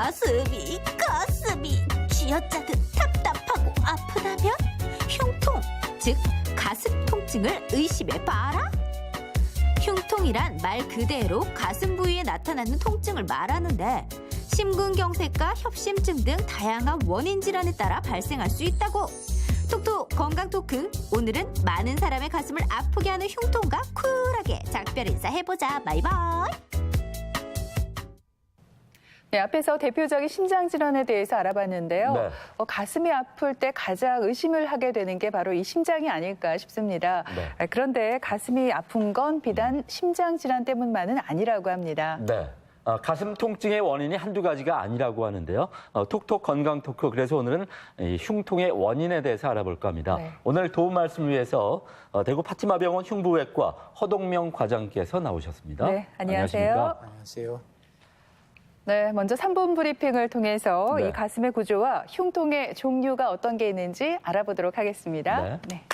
가슴이 쥐어짜듯 답답하고 아프다면 흉통, 즉 가슴 통증을 의심해봐라. 흉통이란 말 그대로 가슴 부위에 나타나는 통증을 말하는데 심근경색과 협심증 등 다양한 원인 질환에 따라 발생할 수 있다고. 톡톡 건강 토크, 오늘은 많은 사람의 가슴을 아프게 하는 흉통과 쿨하게 작별 인사해보자. 바이바이. 네, 앞에서 대표적인 심장 질환에 대해서 알아봤는데요. 네. 가슴이 아플 때 가장 의심을 하게 되는 게 바로 이 심장이 아닐까 싶습니다. 네. 그런데 가슴이 아픈 건 비단 심장 질환 때문만은 아니라고 합니다. 네. 가슴 통증의 원인이 한두 가지가 아니라고 하는데요. 톡톡 건강 토크, 그래서 오늘은 이 흉통의 원인에 대해서 알아볼까 합니다. 네. 오늘 도움 말씀을 위해서 대구 파티마병원 흉부외과 허동명 과장께서 나오셨습니다. 네, 안녕하세요. 안녕하십니까? 안녕하세요. 네, 먼저 3분 브리핑을 통해서 네. 이 가슴의 구조와 흉통의 종류가 어떤 게 있는지 알아보도록 하겠습니다. 네. 네.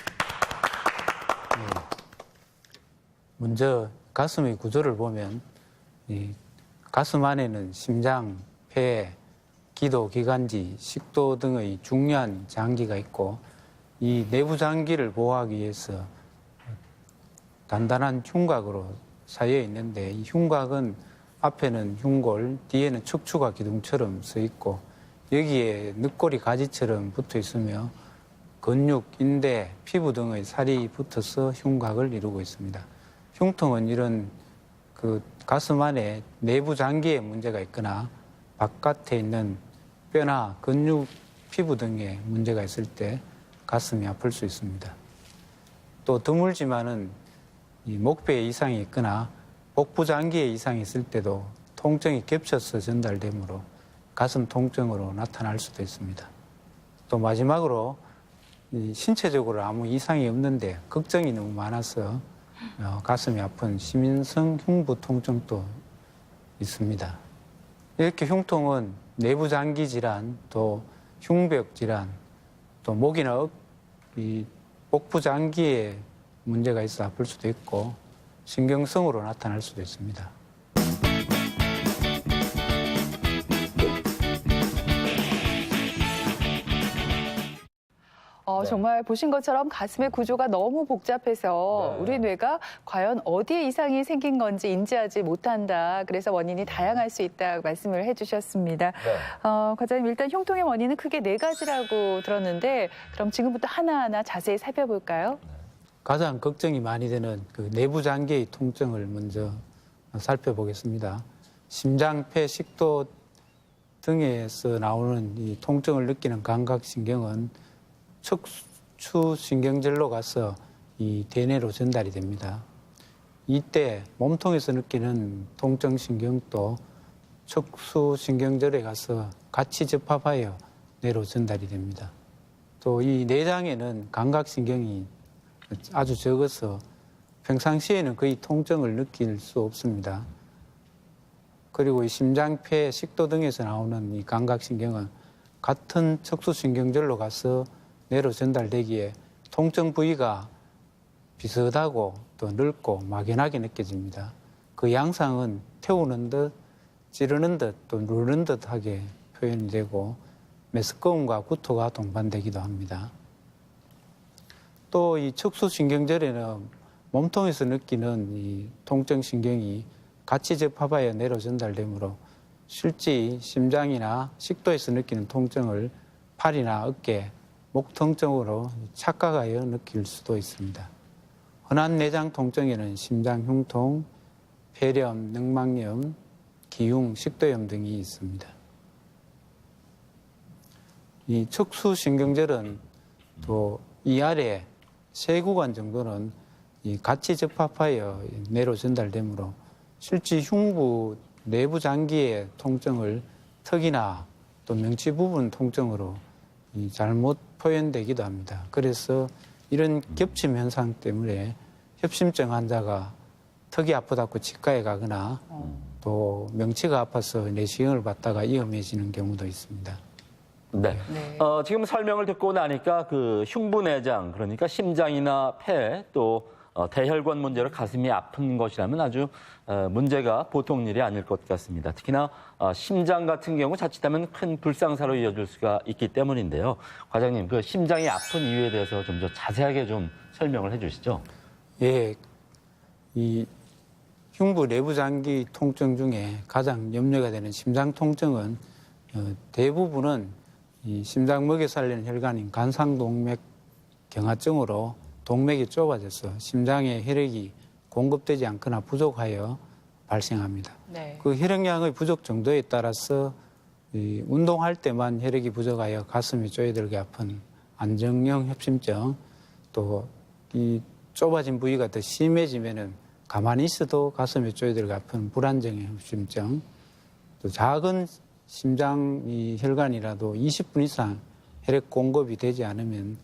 먼저 가슴의 구조를 보면 이 가슴 안에는 심장, 폐, 기도, 기관지, 식도 등의 중요한 장기가 있고 이 내부 장기를 보호하기 위해서 단단한 흉곽으로 쌓여 있는데 이 흉곽은 앞에는 흉골, 뒤에는 척추가 기둥처럼 서 있고 여기에 늑골이 가지처럼 붙어 있으며 근육, 인대, 피부 등의 살이 붙어서 흉곽을 이루고 있습니다. 흉통은 이런 가슴 안에 내부 장기에 문제가 있거나 바깥에 있는 뼈나 근육, 피부 등에 문제가 있을 때 가슴이 아플 수 있습니다. 또 드물지만은 이 목뼈에 이상이 있거나 복부 장기에 이상이 있을 때도 통증이 겹쳐서 전달되므로 가슴 통증으로 나타날 수도 있습니다. 또 마지막으로 신체적으로 아무 이상이 없는데 걱정이 너무 많아서 가슴이 아픈 심인성 흉부 통증도 있습니다. 이렇게 흉통은 내부 장기 질환, 또 흉벽 질환, 또 목이나 이 복부 장기에 문제가 있어 아플 수도 있고 신경성으로 나타날 수도 있습니다. 정말 보신 것처럼 가슴의 구조가 너무 복잡해서 네. 우리 뇌가 과연 어디에 이상이 생긴 건지 인지하지 못한다. 그래서 원인이 다양할 수 있다고 말씀을 해주셨습니다. 네. 과장님, 일단 흉통의 원인은 크게 4가지라고 들었는데 그럼 지금부터 하나하나 자세히 살펴볼까요? 가장 걱정이 많이 되는 그 내부 장기의 통증을 먼저 살펴보겠습니다. 심장, 폐, 식도 등에서 나오는 이 통증을 느끼는 감각신경은 척추신경절로 가서 이 대뇌로 전달이 됩니다. 이때 몸통에서 느끼는 통증신경도 척추신경절에 가서 같이 접합하여 뇌로 전달이 됩니다. 또 이 내장에는 감각신경이 아주 적어서 평상시에는 거의 통증을 느낄 수 없습니다. 그리고 이 심장, 폐, 식도 등에서 나오는 이 감각신경은 같은 척추신경절로 가서 뇌로 전달되기에 통증 부위가 비슷하고 또 넓고 막연하게 느껴집니다. 그 양상은 태우는 듯, 찌르는 듯, 또 누르는 듯하게 표현이 되고 메스꺼움과 구토가 동반되기도 합니다. 또 이 척추신경절에는 몸통에서 느끼는 이 통증신경이 같이 접합하여 뇌로 전달되므로 실제 심장이나 식도에서 느끼는 통증을 팔이나 어깨, 목 통증으로 착각하여 느낄 수도 있습니다. 흔한 내장 통증에는 심장 흉통, 폐렴, 늑막염, 기흉, 식도염 등이 있습니다. 이 척추신경절은 또 이 아래 세 구간 정도는 같이 접합하여 뇌로 전달되므로 실제 흉부 내부 장기의 통증을 턱이나 또 명치 부분 통증으로 잘못 표현되기도 합니다. 그래서 이런 겹침 현상 때문에 협심증 환자가 턱이 아프다고 치과에 가거나 또 명치가 아파서 내시경을 받다가 위험해지는 경우도 있습니다. 네. 네. 지금 설명을 듣고 나니까 그 흉부내장, 그러니까 심장이나 폐, 또 대혈관 문제로 가슴이 아픈 것이라면 아주 문제가 보통 일이 아닐 것 같습니다. 특히나 심장 같은 경우 자칫하면 큰 불상사로 이어질 수가 있기 때문인데요. 과장님, 그 심장이 아픈 이유에 대해서 좀 더 자세하게 좀 설명을 해주시죠. 예, 이 흉부 내부 장기 통증 중에 가장 염려가 되는 심장 통증은 대부분은 이 심장 먹여 살리는 혈관인 간상동맥 경화증으로 동맥이 좁아져서 심장에 혈액이 공급되지 않거나 부족하여 발생합니다. 네. 그 혈액량의 부족 정도에 따라서 이 운동할 때만 혈액이 부족하여 가슴이 쪼여들게 아픈 안정형 협심증, 또 이 좁아진 부위가 더 심해지면은 가만히 있어도 가슴이 쪼여들게 아픈 불안정형 협심증, 또 작은 심장 이 혈관이라도 20분 이상 혈액 공급이 되지 않으면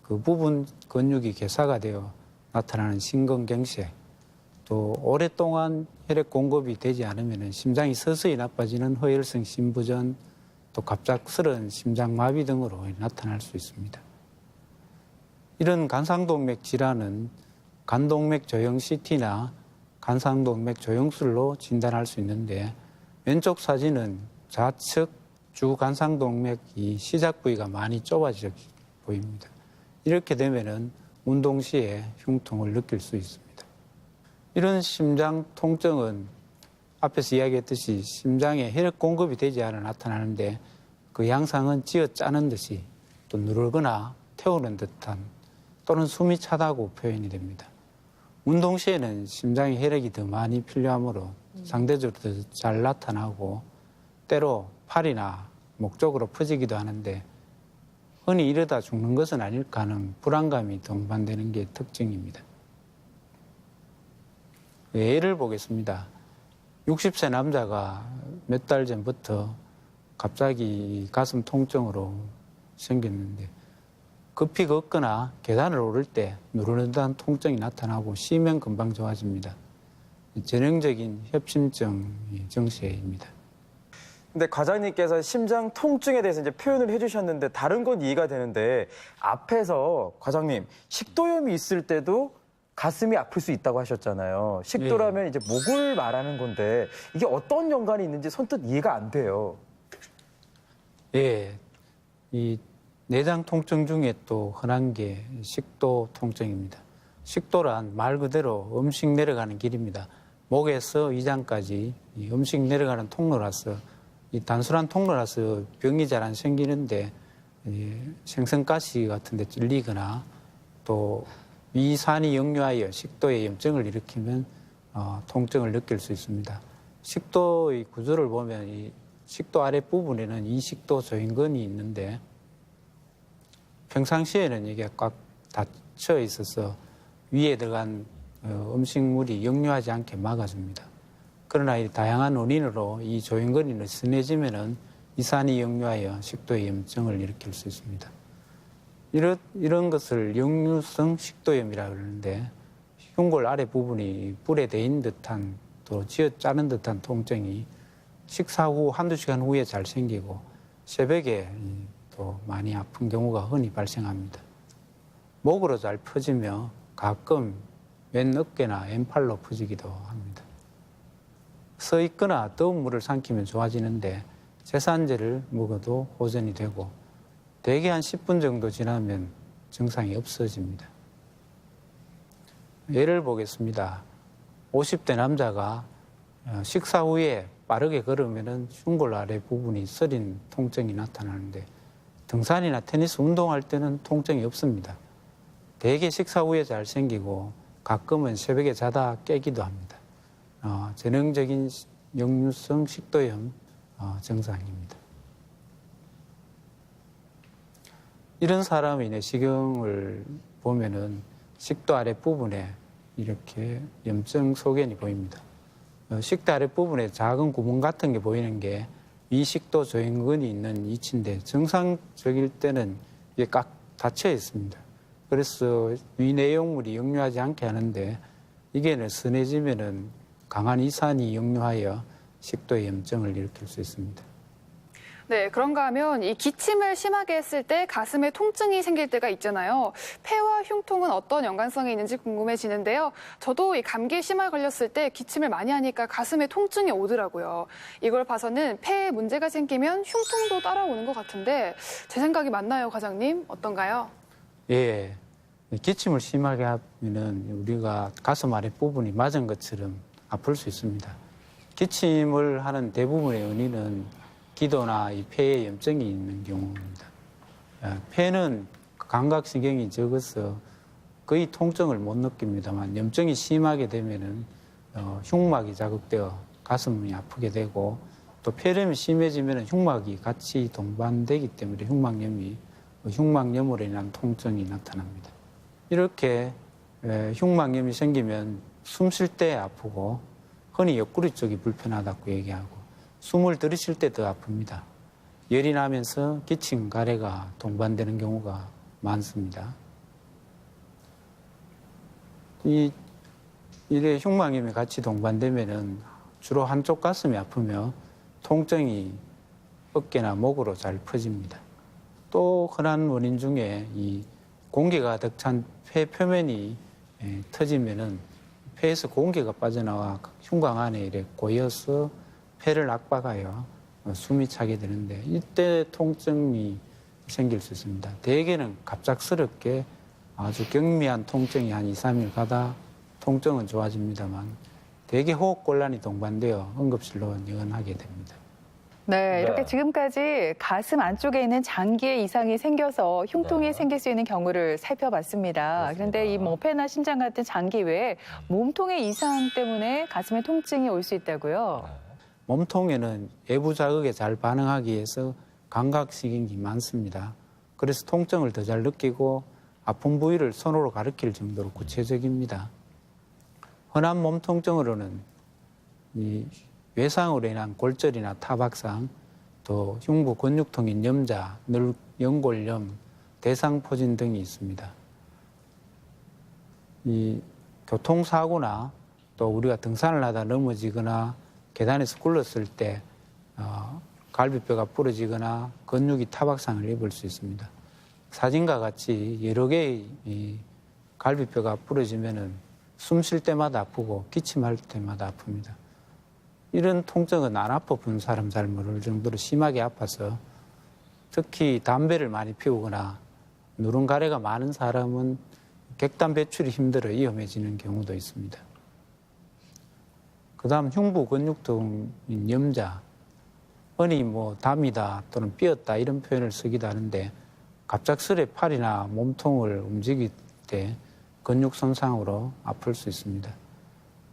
그 부분 근육이 괴사가 되어 나타나는 심근경색, 또 오랫동안 혈액 공급이 되지 않으면 심장이 서서히 나빠지는 허혈성 심부전, 또 갑작스러운 심장마비 등으로 나타날 수 있습니다. 이런 간상동맥 질환은 간동맥 조형 CT나 간상동맥 조형술로 진단할 수 있는데, 왼쪽 사진은 좌측 주간상동맥 이 시작 부위가 많이 좁아져 보입니다. 이렇게 되면은 운동 시에 흉통을 느낄 수 있습니다. 이런 심장 통증은 앞에서 이야기했듯이 심장에 혈액 공급이 되지 않아 나타나는데, 그 양상은 쥐어 짜는 듯이 또 누르거나 태우는 듯한 또는 숨이 차다고 표현이 됩니다. 운동 시에는 심장에 혈액이 더 많이 필요하므로 상대적으로 더 잘 나타나고, 때로 팔이나 목 쪽으로 퍼지기도 하는데, 흔히 이러다 죽는 것은 아닐까 하는 불안감이 동반되는 게 특징입니다. 예를 보겠습니다. 60세 남자가 몇 달 전부터 갑자기 가슴 통증으로 생겼는데, 급히 걷거나 계단을 오를 때 누르는 듯한 통증이 나타나고 쉬면 금방 좋아집니다. 전형적인 협심증 증세입니다. 근데 과장님께서 심장 통증에 대해서 이제 표현을 해주셨는데, 다른 건 이해가 되는데, 앞에서 과장님 식도염이 있을 때도 가슴이 아플 수 있다고 하셨잖아요. 식도라면 이제 목을 말하는 건데, 이게 어떤 연관이 있는지 선뜻 이해가 안 돼요. 예, 이 내장 통증 중에 또 흔한 게 식도 통증입니다. 식도란 말 그대로 음식 내려가는 길입니다. 목에서 위장까지 이 음식 내려가는 통로라서, 이 단순한 통로라서 병이 잘 안 생기는데, 생선가시 같은 데 찔리거나 또 위산이 역류하여 식도에 염증을 일으키면 통증을 느낄 수 있습니다. 식도의 구조를 보면 이 식도 아랫부분에는 이식도 조인근이 있는데, 평상시에는 이게 꽉 닫혀 있어서 위에 들어간 음식물이 역류하지 않게 막아줍니다. 그러나 이 다양한 원인으로 이 조인근이 느슨해지면은 이산이 역류하여 식도에 염증을 일으킬 수 있습니다. 이런 것을 역류성 식도염이라 그러는데, 흉골 아래 부분이 불에 대인 듯한, 또 쥐어 짜는 듯한 통증이 식사 후 한두 시간 후에 잘 생기고, 새벽에 또 많이 아픈 경우가 흔히 발생합니다. 목으로 잘 퍼지며 가끔 왼 어깨나 왼팔로 퍼지기도 합니다. 서 있거나 뜨거운 물을 삼키면 좋아지는데, 제산제를 먹어도 호전이 되고, 대개 한 10분 정도 지나면 증상이 없어집니다. 예를 보겠습니다. 50대 남자가 식사 후에 빠르게 걸으면 흉골 아래 부분이 서린 통증이 나타나는데, 등산이나 테니스 운동할 때는 통증이 없습니다. 대개 식사 후에 잘 생기고, 가끔은 새벽에 자다 깨기도 합니다. 전형적인 역류성 식도염 증상입니다. 이런 사람의 내시경을 보면은 식도 아랫부분에 이렇게 염증 소견이 보입니다. 식도 아랫부분에 작은 구멍 같은 게 보이는 게 위식도 조인근이 있는 위치인데, 정상적일 때는 이게 꽉 닫혀 있습니다. 그래서 위 내용물이 역류하지 않게 하는데, 이게 느슨해지면은 강한 이산이 역류하여 식도에 염증을 일으킬 수 있습니다. 네, 그런가 하면 이 기침을 심하게 했을 때 가슴에 통증이 생길 때가 있잖아요. 폐와 흉통은 어떤 연관성이 있는지 궁금해지는데요. 저도 이 감기에 심하게 걸렸을 때 기침을 많이 하니까 가슴에 통증이 오더라고요. 이걸 봐서는 폐에 문제가 생기면 흉통도 따라오는 것 같은데 제 생각이 맞나요, 과장님? 어떤가요? 예. 기침을 심하게 하면은 우리가 가슴 아래 부분이 맞은 것처럼 아플 수 있습니다. 기침을 하는 대부분의 원인은 기도나 이 폐에 염증이 있는 경우입니다. 폐는 감각신경이 적어서 거의 통증을 못 느낍니다만 염증이 심하게 되면은 흉막이 자극되어 가슴이 아프게 되고 또 폐렴이 심해지면은 흉막이 같이 동반되기 때문에 흉막염으로 인한 통증이 나타납니다. 이렇게 흉막염이 생기면 숨 쉴 때 아프고 흔히 옆구리 쪽이 불편하다고 얘기하고 숨을 들이쉴 때 더 아픕니다. 열이 나면서 기침, 가래가 동반되는 경우가 많습니다. 이래 흉막염이 같이 동반되면은 주로 한쪽 가슴이 아프며 통증이 어깨나 목으로 잘 퍼집니다. 또 흔한 원인 중에 이 공기가 가득 찬 폐 표면이 터지면은 폐에서 공기가 빠져나와 흉곽 안에 이렇게 고여서 폐를 압박하여 숨이 차게 되는데 이때 통증이 생길 수 있습니다. 대개는 갑작스럽게 아주 경미한 통증이 한 2, 3일 가다 통증은 좋아집니다만 대개 호흡곤란이 동반되어 응급실로 입원하게 됩니다. 네, 이렇게 네. 지금까지 가슴 안쪽에 있는 장기에 이상이 생겨서 흉통이 네. 생길 수 있는 경우를 살펴봤습니다. 그렇습니다. 그런데 이 폐나 심장 같은 장기 외에 몸통의 이상 때문에 가슴에 통증이 올 수 있다고요? 몸통에는 외부 자극에 잘 반응하기 위해서 감각신경이 많습니다. 그래서 통증을 더 잘 느끼고 아픈 부위를 손으로 가리킬 정도로 구체적입니다. 흔한 몸 통증으로는 이 외상으로 인한 골절이나 타박상, 또 흉부 근육통인 염자, 연골염, 대상포진 등이 있습니다. 이 교통사고나 또 우리가 등산을 하다 넘어지거나 계단에서 굴렀을 때 갈비뼈가 부러지거나 근육이 타박상을 입을 수 있습니다. 사진과 같이 여러 개의 이 갈비뼈가 부러지면은 숨 쉴 때마다 아프고 기침할 때마다 아픕니다. 이런 통증은 안 아파 본 사람 잘 모를 정도로 심하게 아파서 특히 담배를 많이 피우거나 누run가래가 많은 사람은 객단 배출이 힘들어 위험해지는 경우도 있습니다. 그 다음 흉부 근육통인 염자, 흔히 담이다 또는 삐었다 이런 표현을 쓰기도 하는데 갑작스레 팔이나 몸통을 움직일 때 근육 손상으로 아플 수 있습니다.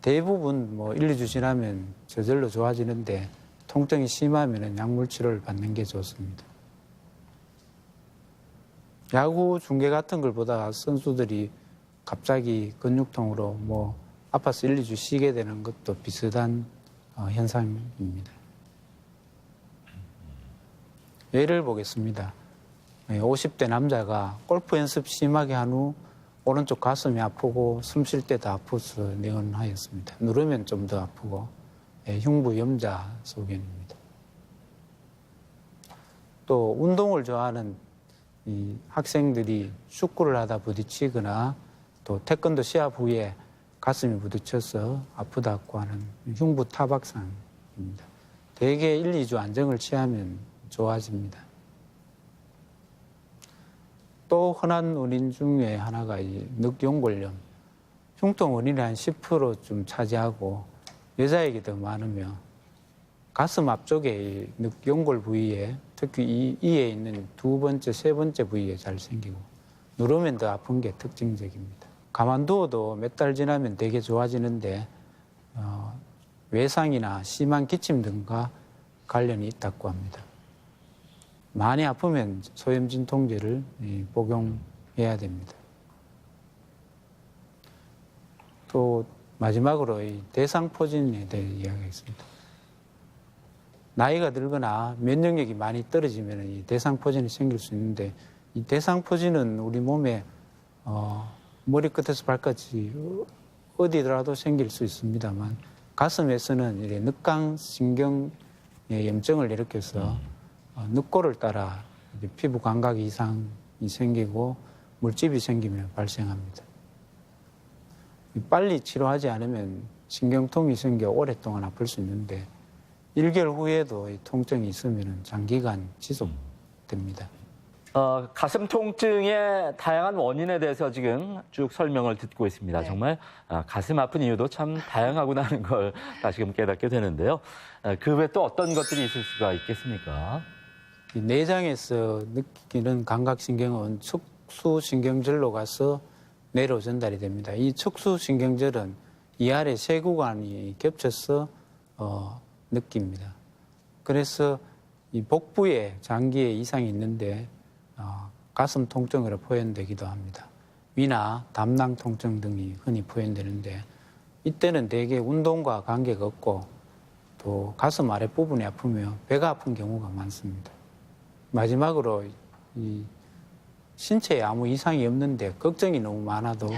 대부분 1, 2주 지나면 저절로 좋아지는데 통증이 심하면 약물 치료를 받는 게 좋습니다. 야구 중계 같은 걸 보다가 선수들이 갑자기 근육통으로 아파서 1, 2주 쉬게 되는 것도 비슷한 현상입니다. 예를 보겠습니다. 50대 남자가 골프 연습 심하게 한 후 오른쪽 가슴이 아프고 숨 쉴 때 더 아파서 내원하였습니다. 누르면 좀 더 아프고 흉부 염자 소견입니다. 또 운동을 좋아하는 이 학생들이 축구를 하다 부딪히거나 또 태권도 시합 후에 가슴이 부딪혀서 아프다고 하는 흉부 타박상입니다. 대개 1, 2주 안정을 취하면 좋아집니다. 또 흔한 원인 중에 하나가 늑연골염, 흉통 원인이 한 10%좀 차지하고 여자에게 더 많으며 가슴 앞쪽에 늑연골 부위에 특히 이에 있는 두 번째, 세 번째 부위에 잘 생기고 누르면 더 아픈 게 특징적입니다. 가만두어도 몇 달 지나면 되게 좋아지는데 외상이나 심한 기침 등과 관련이 있다고 합니다. 많이 아프면 소염진통제를 복용해야 됩니다. 또 마지막으로 이 대상포진에 대해 이야기하겠습니다. 나이가 들거나 면역력이 많이 떨어지면 이 대상포진이 생길 수 있는데 이 대상포진은 우리 몸에 머리끝에서 발끝이 어디더라도 생길 수 있습니다만 가슴에서는 늑강신경에 염증을 일으켜서 늑골을 따라 이제 피부 감각 이상이 생기고 물집이 생기면 발생합니다. 빨리 치료하지 않으면 신경통이 생겨 오랫동안 아플 수 있는데 1개월 후에도 이 통증이 있으면 장기간 지속됩니다. 가슴 통증의 다양한 원인에 대해서 지금 쭉 설명을 듣고 있습니다. 네. 정말 가슴 아픈 이유도 참 다양하구나 하는 걸 다시금 깨닫게 되는데요. 그 외에 또 어떤 것들이 있을 수가 있겠습니까? 이 내장에서 느끼는 감각신경은 척수신경절로 가서 뇌로 전달이 됩니다. 이 척수신경절은 이 아래 세 구간이 겹쳐서 느낍니다. 그래서 이 복부에 장기에 이상이 있는데 가슴 통증으로 표현되기도 합니다. 위나 담낭 통증 등이 흔히 표현되는데 이때는 대개 운동과 관계가 없고 또 가슴 아랫부분이 아프며 배가 아픈 경우가 많습니다. 마지막으로 이 신체에 아무 이상이 없는데 걱정이 너무 많아도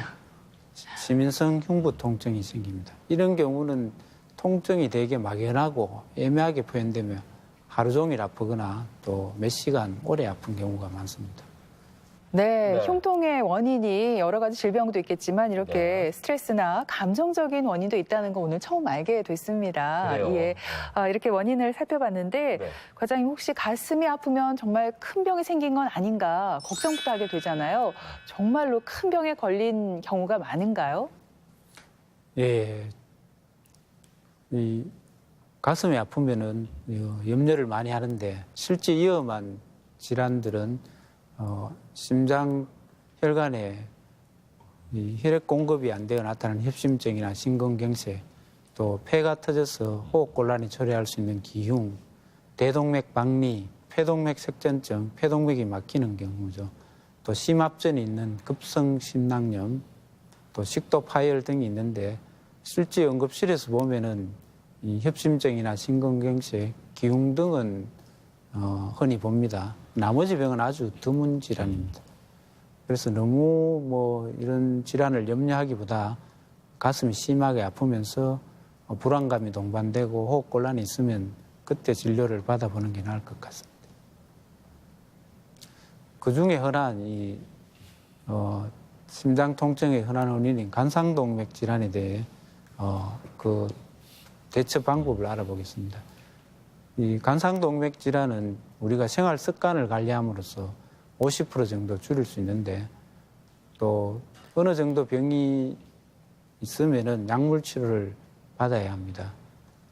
시민성 흉부 통증이 생깁니다. 이런 경우는 통증이 되게 막연하고 애매하게 표현되며 하루 종일 아프거나 또 몇 시간 오래 아픈 경우가 많습니다. 네, 네. 흉통의 원인이 여러 가지 질병도 있겠지만 이렇게 네. 스트레스나 감정적인 원인도 있다는 거 오늘 처음 알게 됐습니다. 그래요. 예, 이렇게 원인을 살펴봤는데 네. 과장님 혹시 가슴이 아프면 정말 큰 병이 생긴 건 아닌가 걱정부터 하게 되잖아요. 정말로 큰 병에 걸린 경우가 많은가요? 예, 이 가슴이 아프면은 염려를 많이 하는데 실제 위험한 질환들은 심장 혈관에 이 혈액 공급이 안 되어 나타나는 협심증이나 심근경색, 또 폐가 터져서 호흡 곤란이 초래할 수 있는 기흉, 대동맥 박리, 폐동맥 색전증, 폐동맥이 막히는 경우죠. 또 심압전이 있는 급성 심낭염, 또 식도 파열 등이 있는데 실제 응급실에서 보면은 이 협심증이나 심근경색, 기흉 등은 흔히 봅니다. 나머지 병은 아주 드문 질환입니다. 그래서 너무 이런 질환을 염려하기보다 가슴이 심하게 아프면서 불안감이 동반되고 호흡곤란이 있으면 그때 진료를 받아보는 게 나을 것 같습니다. 그 중에 흔한 이 심장 통증의 흔한 원인인 간상동맥 질환에 대해 그 대처 방법을 알아보겠습니다. 이 간상동맥 질환은 우리가 생활 습관을 관리함으로써 50% 정도 줄일 수 있는데 또 어느 정도 병이 있으면은 약물 치료를 받아야 합니다.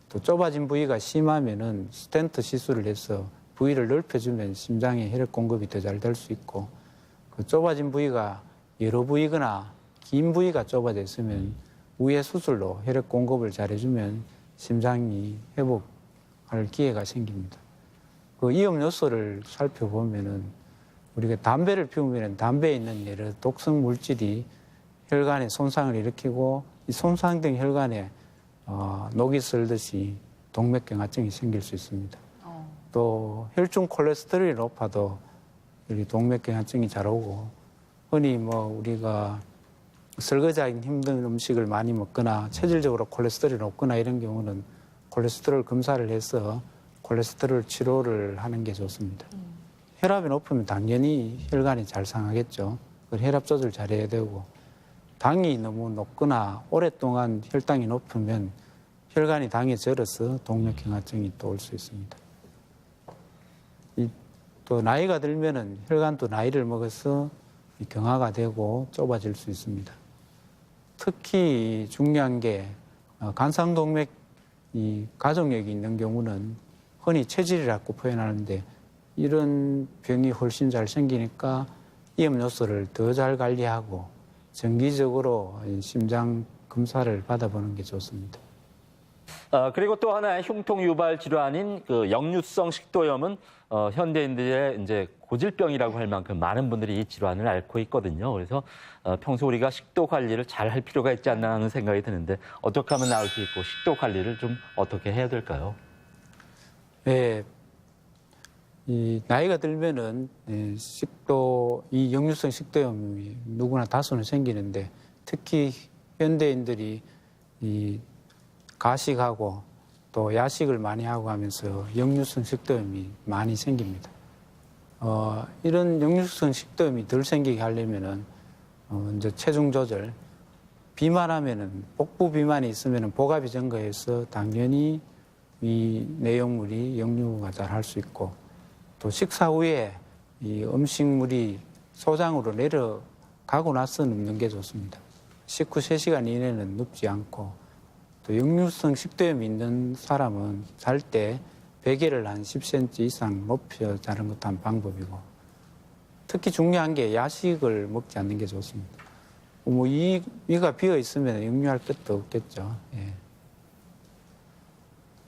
또 좁아진 부위가 심하면은 스텐트 시술을 해서 부위를 넓혀주면 심장에 혈액 공급이 더 잘 될 수 있고 그 좁아진 부위가 여러 부위거나 긴 부위가 좁아져 있으면 우회 수술로 혈액 공급을 잘 해주면 심장이 회복할 기회가 생깁니다. 그 위험 요소를 살펴보면은 우리가 담배를 피우면 담배에 있는 여러 독성 물질이 혈관에 손상을 일으키고 이 손상된 혈관에 녹이 슬듯이 동맥경화증이 생길 수 있습니다. 또 혈중 콜레스테롤이 높아도 여기 동맥경화증이 잘 오고 흔히 우리가 설거지하기 힘든 음식을 많이 먹거나 체질적으로 콜레스테롤이 높거나 이런 경우는 콜레스테롤 검사를 해서 콜레스테롤 치료를 하는 게 좋습니다. 혈압이 높으면 당연히 혈관이 잘 상하겠죠. 혈압 조절 잘해야 되고 당이 너무 높거나 오랫동안 혈당이 높으면 혈관이 당에 절어서 동맥경화증이 또 올 수 있습니다. 또 나이가 들면은 혈관도 나이를 먹어서 경화가 되고 좁아질 수 있습니다. 특히 중요한 게 간상동맥 이 가족력이 있는 경우는 흔히 체질이라고 표현하는데 이런 병이 훨씬 잘 생기니까 위험 요소를 더 잘 관리하고 정기적으로 심장 검사를 받아보는 게 좋습니다. 그리고 또 하나의 흉통 유발 질환인 그 역류성 식도염은 현대인들의 이제 고질병이라고 할 만큼 많은 분들이 이 질환을 앓고 있거든요. 그래서 평소 우리가 식도 관리를 잘 할 필요가 있지 않나 하는 생각이 드는데 어떻게 하면 나을 수 있고 식도 관리를 좀 어떻게 해야 될까요? 네, 이 나이가 들면은 이 역류성 식도염이 누구나 다수는 생기는데 특히 현대인들이 이 가식하고 또 야식을 많이 하고 하면서 역류성 식도염이 많이 생깁니다. 이런 역류성 식도염이 덜 생기게 하려면은 이제 체중 조절, 비만하면은 복부 비만이 있으면은 복압이 증가해서 당연히 이 내용물이 역류가 잘 할 수 있고 또 식사 후에 이 음식물이 소장으로 내려가고 나서 눕는 게 좋습니다. 식후 3시간 이내는 눕지 않고 또 역류성 식도염이 있는 사람은 잘 때 베개를 한 10cm 이상 높여 자는 것도 한 방법이고 특히 중요한 게 야식을 먹지 않는 게 좋습니다. 뭐 위가 비어 있으면 역류할 것도 없겠죠. 예.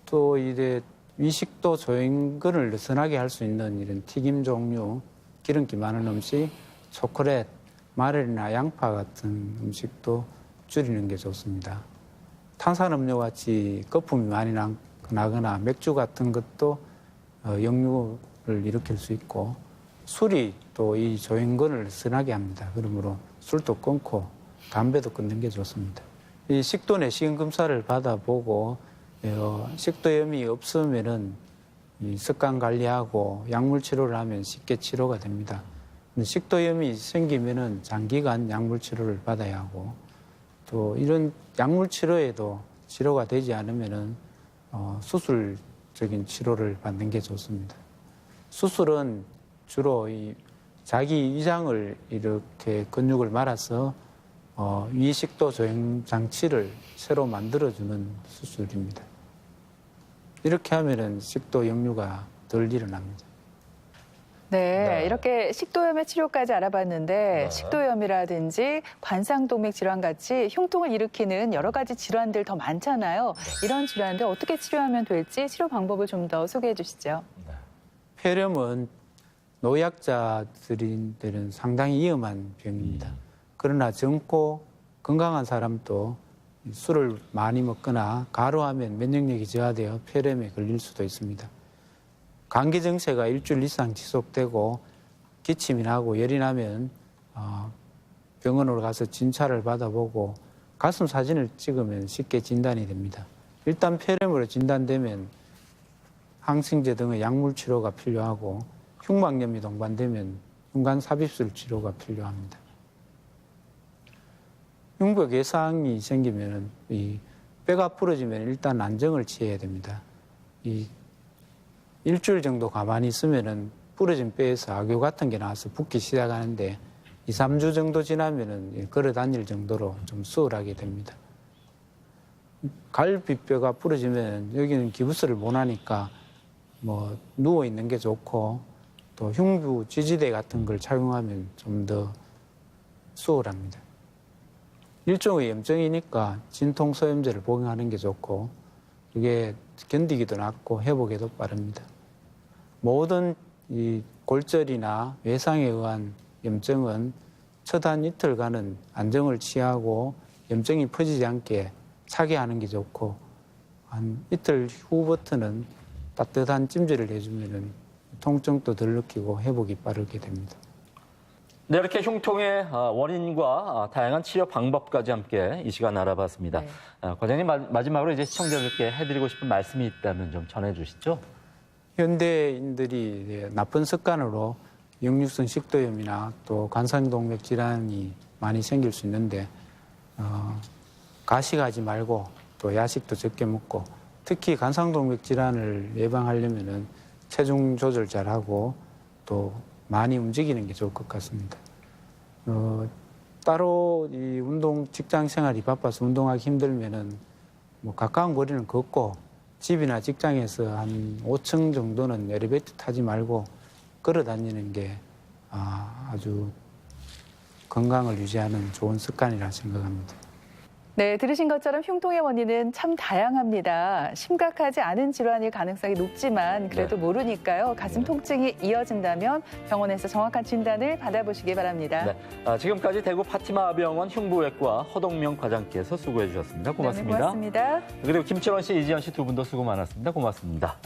또 이제 위식도 조행근을 느슨하게 할 수 있는 이런 튀김 종류, 기름기 많은 음식, 초콜릿, 마늘이나 양파 같은 음식도 줄이는 게 좋습니다. 탄산음료 같이 거품이 많이 나거나 맥주 같은 것도 역류를 일으킬 수 있고 술이 또 이 조행근을 느슨하게 합니다. 그러므로 술도 끊고 담배도 끊는 게 좋습니다. 이 식도 내시경 검사를 받아보고 식도염이 없으면은 이 습관 관리하고 약물 치료를 하면 쉽게 치료가 됩니다. 근데 식도염이 생기면은 장기간 약물 치료를 받아야 하고 또 이런 약물 치료에도 치료가 되지 않으면은 수술적인 치료를 받는 게 좋습니다. 수술은 주로 이 자기 위장을 이렇게 근육을 말아서 위식도 조행 장치를 새로 만들어주는 수술입니다. 이렇게 하면은 식도 역류가 덜 일어납니다. 네, 이렇게 식도염의 치료까지 알아봤는데 식도염이라든지 관상동맥 질환 같이 흉통을 일으키는 여러 가지 질환들 더 많잖아요. 이런 질환들 어떻게 치료하면 될지 치료 방법을 좀 더 소개해 주시죠. 폐렴은 노약자들은 상당히 위험한 병입니다. 그러나 젊고 건강한 사람도 술을 많이 먹거나 가루하면 면역력이 저하되어 폐렴에 걸릴 수도 있습니다. 감기 증세가 일주일 이상 지속되고 기침이 나고 열이 나면 병원으로 가서 진찰을 받아보고 가슴 사진을 찍으면 쉽게 진단이 됩니다. 일단 폐렴으로 진단되면 항생제 등의 약물 치료가 필요하고 흉막염이 동반되면 흉관 삽입술 치료가 필요합니다. 흉벽 외상이 생기면 이 뼈가 부러지면 일단 안정을 취해야 됩니다. 이 일주일 정도 가만히 있으면은 부러진 뼈에서 악교 같은 게 나와서 붓기 시작하는데 2, 3주 정도 지나면은 걸어 다닐 정도로 좀 수월하게 됩니다. 갈비뼈가 부러지면 여기는 기부스를 못 하니까 뭐 누워 있는 게 좋고 또 흉부 지지대 같은 걸 착용하면 좀 더 수월합니다. 일종의 염증이니까 진통소염제를 복용하는 게 좋고 이게 견디기도 낫고 회복에도 빠릅니다. 모든 이 골절이나 외상에 의한 염증은 첫 한 이틀간은 안정을 취하고 염증이 퍼지지 않게 차게 하는 게 좋고 한 이틀 후부터는 따뜻한 찜질을 해주면 통증도 덜 느끼고 회복이 빠르게 됩니다. 네, 이렇게 흉통의 원인과 다양한 치료 방법까지 함께 이 시간 알아봤습니다. 네. 과장님 마지막으로 이제 시청자들께 해드리고 싶은 말씀이 있다면 좀 전해주시죠. 현대인들이 나쁜 습관으로 역류성 식도염이나 또 관상동맥 질환이 많이 생길 수 있는데 가식하지 말고 또 야식도 적게 먹고 특히 관상동맥 질환을 예방하려면은 체중 조절 잘하고 또 많이 움직이는 게 좋을 것 같습니다. 따로 이 운동 직장 생활이 바빠서 운동하기 힘들면은 뭐 가까운 거리는 걷고 집이나 직장에서 한 5층 정도는 엘리베이터 타지 말고 걸어 다니는 게 아주 건강을 유지하는 좋은 습관이라 생각합니다. 네, 들으신 것처럼 흉통의 원인은 참 다양합니다. 심각하지 않은 질환일 가능성이 높지만 그래도 모르니까요. 가슴 통증이 이어진다면 병원에서 정확한 진단을 받아보시기 바랍니다. 네, 지금까지 대구 파티마병원 흉부외과 허동명 과장께서 수고해 주셨습니다. 고맙습니다. 네, 고맙습니다. 그리고 김철원 씨, 이지연 씨 두 분도 수고 많았습니다. 고맙습니다.